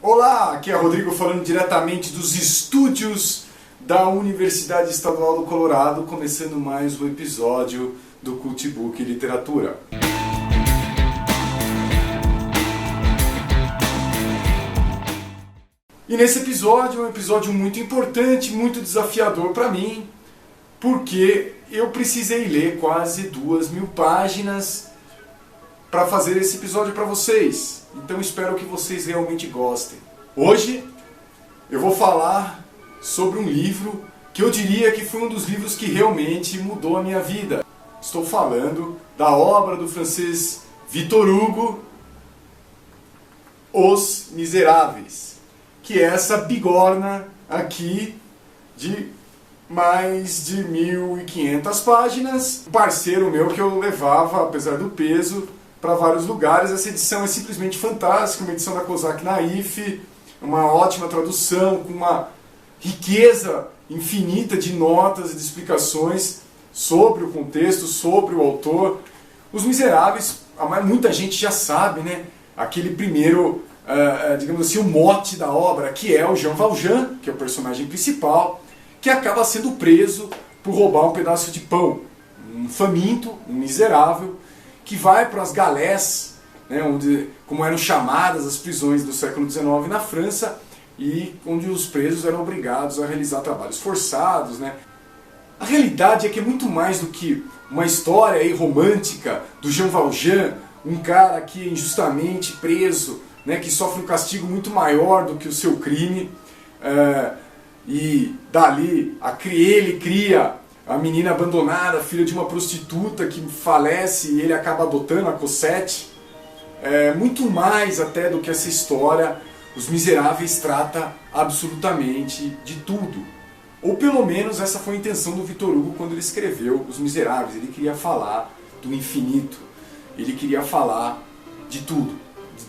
Olá, aqui é Rodrigo falando diretamente dos estúdios da Universidade Estadual do Colorado, começando mais um episódio do Cultbook Literatura. E nesse episódio é um episódio muito importante, muito desafiador para mim, porque eu precisei ler quase 2.000 páginas para fazer esse episódio para vocês. Então espero que vocês realmente gostem. Hoje eu vou falar sobre um livro que eu diria que foi um dos livros que realmente mudou a minha vida. Estou falando da obra do francês Victor Hugo, Os Miseráveis, que é essa bigorna aqui de mais de 1.500 páginas. Um parceiro meu que eu levava, apesar do peso, para vários lugares. Essa edição é simplesmente fantástica, uma edição da Kozak Naif, uma ótima tradução, com uma riqueza infinita de notas e de explicações sobre o contexto, sobre o autor. Os Miseráveis, muita gente já sabe, né? Aquele primeiro, digamos assim, o mote da obra, que é o Jean Valjean, que é o personagem principal, que acaba sendo preso por roubar um pedaço de pão. Um faminto, um miserável, que vai para as galés, né, onde, como eram chamadas as prisões do século XIX na França, e onde os presos eram obrigados a realizar trabalhos forçados. Né. A realidade é que é muito mais do que uma história aí romântica do Jean Valjean, um cara que é injustamente preso, né, que sofre um castigo muito maior do que o seu crime, e dali ele cria a menina abandonada, filha de uma prostituta que falece e ele acaba adotando a Cosette. Muito mais até do que essa história, Os Miseráveis trata absolutamente de tudo. Ou pelo menos essa foi a intenção do Victor Hugo quando ele escreveu Os Miseráveis. Ele queria falar do infinito, ele queria falar de tudo,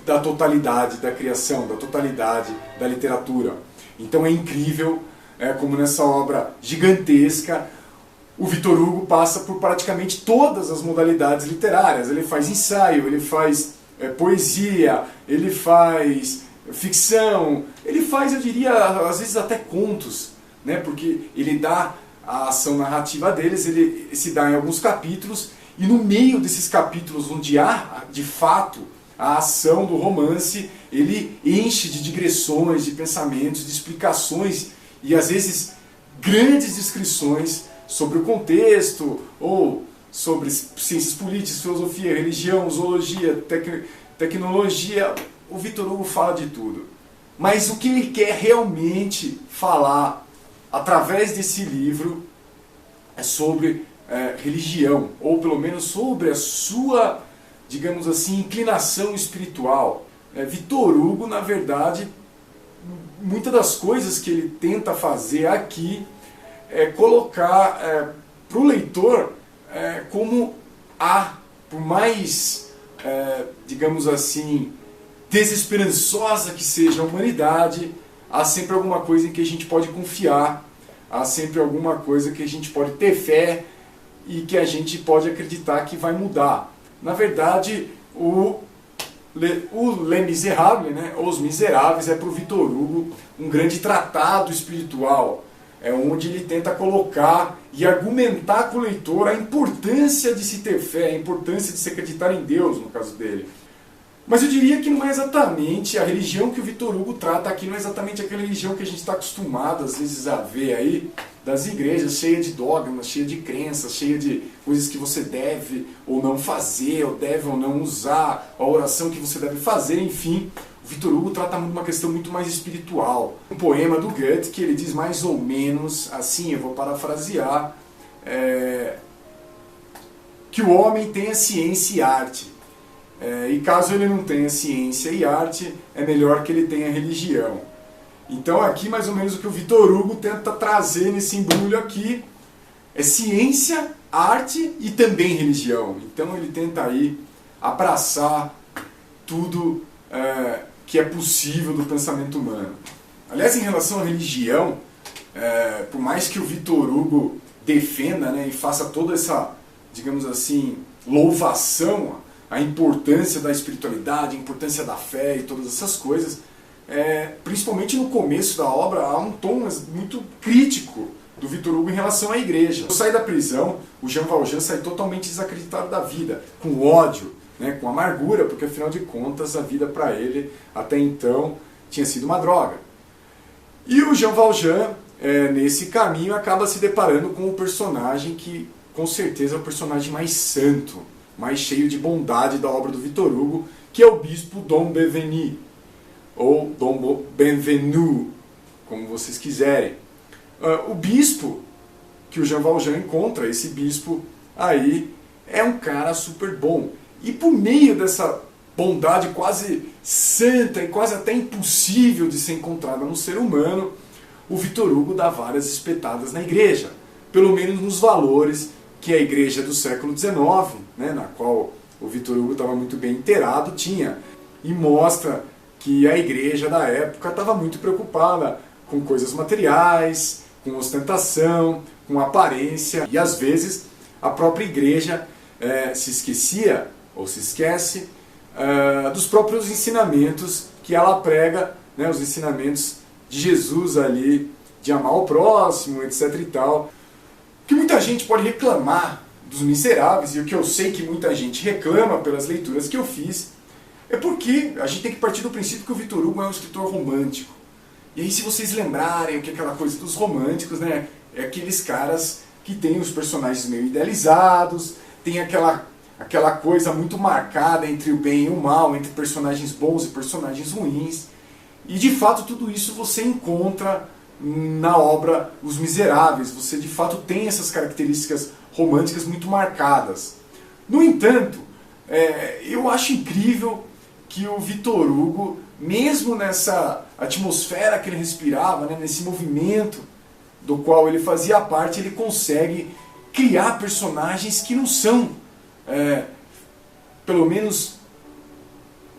da totalidade da criação, da totalidade da literatura. Então é incrível como nessa obra gigantesca o Victor Hugo passa por praticamente todas as modalidades literárias. Ele faz ensaio, ele faz poesia, ele faz ficção, ele faz, eu diria, às vezes até contos, né? Porque ele dá a ação narrativa deles, ele se dá em alguns capítulos, e no meio desses capítulos onde há, de fato, a ação do romance, ele enche de digressões, de pensamentos, de explicações e às vezes grandes descrições sobre o contexto, ou sobre ciências políticas, filosofia, religião, zoologia, tecnologia. O Victor Hugo fala de tudo. Mas o que ele quer realmente falar através desse livro é sobre religião, ou pelo menos sobre a sua, digamos assim, inclinação espiritual. Victor Hugo, na verdade, muitas das coisas que ele tenta fazer aqui é colocar para o leitor como por mais, digamos assim, desesperançosa que seja a humanidade, há sempre alguma coisa em que a gente pode confiar, há sempre alguma coisa que a gente pode ter fé e que a gente pode acreditar que vai mudar. Na verdade, o Les Misérables, né, Os Miseráveis, é para o Victor Hugo um grande tratado espiritual, onde ele tenta colocar e argumentar com o leitor a importância de se ter fé, a importância de se acreditar em Deus, no caso dele. Mas eu diria que não é exatamente a religião que o Victor Hugo trata aqui, não é exatamente aquela religião que a gente está acostumado às vezes a ver aí, das igrejas, cheia de dogmas, cheia de crenças, cheia de coisas que você deve ou não fazer, ou deve ou não usar, a oração que você deve fazer, enfim. O Victor Hugo trata uma questão muito mais espiritual. Um poema do Goethe que ele diz mais ou menos assim, eu vou parafrasear, que o homem tenha ciência e arte. E caso ele não tenha ciência e arte, é melhor que ele tenha religião. Então aqui mais ou menos o que o Victor Hugo tenta trazer nesse embrulho aqui é ciência, arte e também religião. Então ele tenta aí abraçar tudo que é possível do pensamento humano. Aliás, em relação à religião, por mais que o Victor Hugo defenda, né, e faça toda essa, digamos assim, louvação à importância da espiritualidade, a importância da fé e todas essas coisas, principalmente no começo da obra, há um tom muito crítico do Victor Hugo em relação à igreja. Ao sair da prisão, o Jean Valjean sai totalmente desacreditado da vida, com ódio, né, com amargura, porque afinal de contas a vida para ele até então tinha sido uma droga. E o Jean Valjean, nesse caminho, acaba se deparando com um personagem que com certeza é o personagem mais santo, mais cheio de bondade da obra do Victor Hugo, que é o bispo Dom Benvenu, ou Dom Benvenu, como vocês quiserem. O bispo que o Jean Valjean encontra, esse bispo aí, é um cara super bom. E por meio dessa bondade quase santa e quase até impossível de ser encontrada no ser humano, o Victor Hugo dá várias espetadas na igreja, pelo menos nos valores que a igreja do século XIX, né, na qual o Victor Hugo estava muito bem inteirado, tinha. E mostra que a igreja da época estava muito preocupada com coisas materiais, com ostentação, com aparência, e às vezes a própria igreja se esquecia, ou se esquece, dos próprios ensinamentos que ela prega, né, os ensinamentos de Jesus ali, de amar o próximo, etc e tal. O que muita gente pode reclamar dos Miseráveis, e o que eu sei que muita gente reclama pelas leituras que eu fiz, é porque a gente tem que partir do princípio que o Victor Hugo é um escritor romântico. E aí, se vocês lembrarem o que é aquela coisa dos românticos, né, é aqueles caras que têm os personagens meio idealizados, tem aquela coisa muito marcada entre o bem e o mal, entre personagens bons e personagens ruins. E de fato tudo isso você encontra na obra Os Miseráveis. Você de fato tem essas características românticas muito marcadas. No entanto, eu acho incrível que o Victor Hugo, mesmo nessa atmosfera que ele respirava, né, nesse movimento do qual ele fazia parte, ele consegue criar personagens que não são, pelo menos,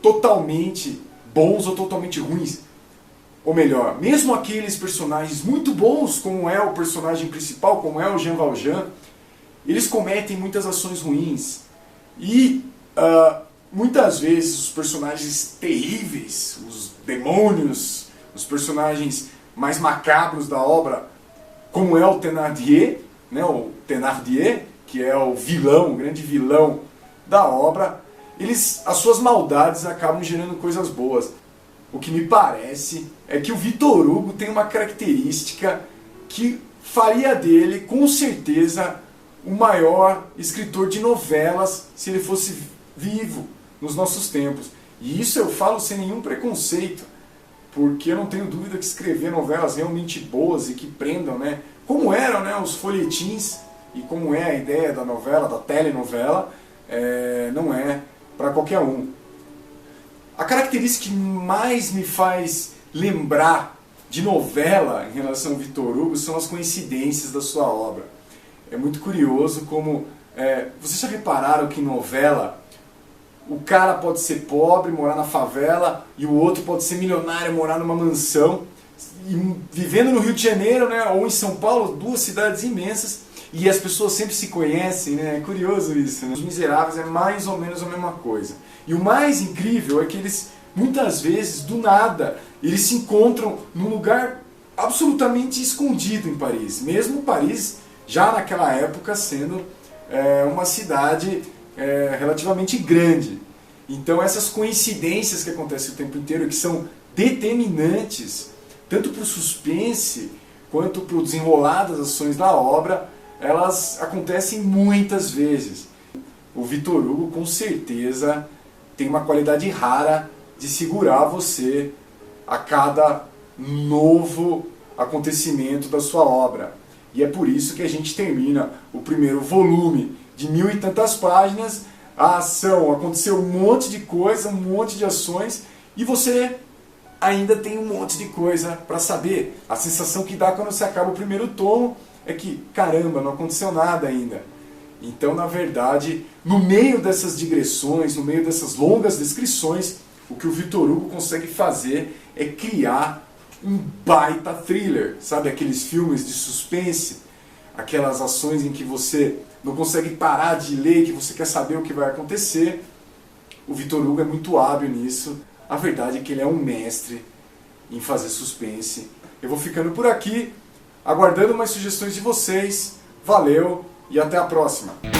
totalmente bons ou totalmente ruins. Ou melhor, mesmo aqueles personagens muito bons, como é o personagem principal, como é o Jean Valjean, eles cometem muitas ações ruins. E muitas vezes os personagens terríveis, os demônios, os personagens mais macabros da obra, como é o Thénardier, né, o Thénardier, que é o vilão, o grande vilão da obra, as suas maldades acabam gerando coisas boas. O que me parece é que o Victor Hugo tem uma característica que faria dele, com certeza, o maior escritor de novelas se ele fosse vivo nos nossos tempos. E isso eu falo sem nenhum preconceito, porque eu não tenho dúvida que escrever novelas realmente boas e que prendam, né, como eram, né, os folhetins, e como é a ideia da novela, da telenovela, não é para qualquer um. A característica que mais me faz lembrar de novela em relação ao Victor Hugo são as coincidências da sua obra. É muito curioso como... vocês já repararam que em novela o cara pode ser pobre, morar na favela, e o outro pode ser milionário, morar numa mansão, e vivendo no Rio de Janeiro, né, ou em São Paulo, duas cidades imensas, e as pessoas sempre se conhecem, né? É curioso isso, né? Os Miseráveis é mais ou menos a mesma coisa. E o mais incrível é que eles, muitas vezes, do nada, eles se encontram num lugar absolutamente escondido em Paris. Mesmo Paris, já naquela época, sendo uma cidade relativamente grande. Então essas coincidências que acontecem o tempo inteiro, que são determinantes, tanto para o suspense, quanto para o desenrolar das ações da obra, elas acontecem muitas vezes. O Victor Hugo, com certeza, tem uma qualidade rara de segurar você a cada novo acontecimento da sua obra. E é por isso que a gente termina o primeiro volume de 1000 e tantas páginas, a ação, aconteceu um monte de coisa, um monte de ações, e você ainda tem um monte de coisa para saber. A sensação que dá quando você acaba o primeiro tomo é que, caramba, não aconteceu nada ainda. Então, na verdade, no meio dessas digressões, no meio dessas longas descrições, o que o Victor Hugo consegue fazer é criar um baita thriller. Sabe aqueles filmes de suspense? Aquelas ações em que você não consegue parar de ler, que você quer saber o que vai acontecer. O Victor Hugo é muito hábil nisso. A verdade é que ele é um mestre em fazer suspense. Eu vou ficando por aqui, aguardando mais sugestões de vocês. Valeu e até a próxima!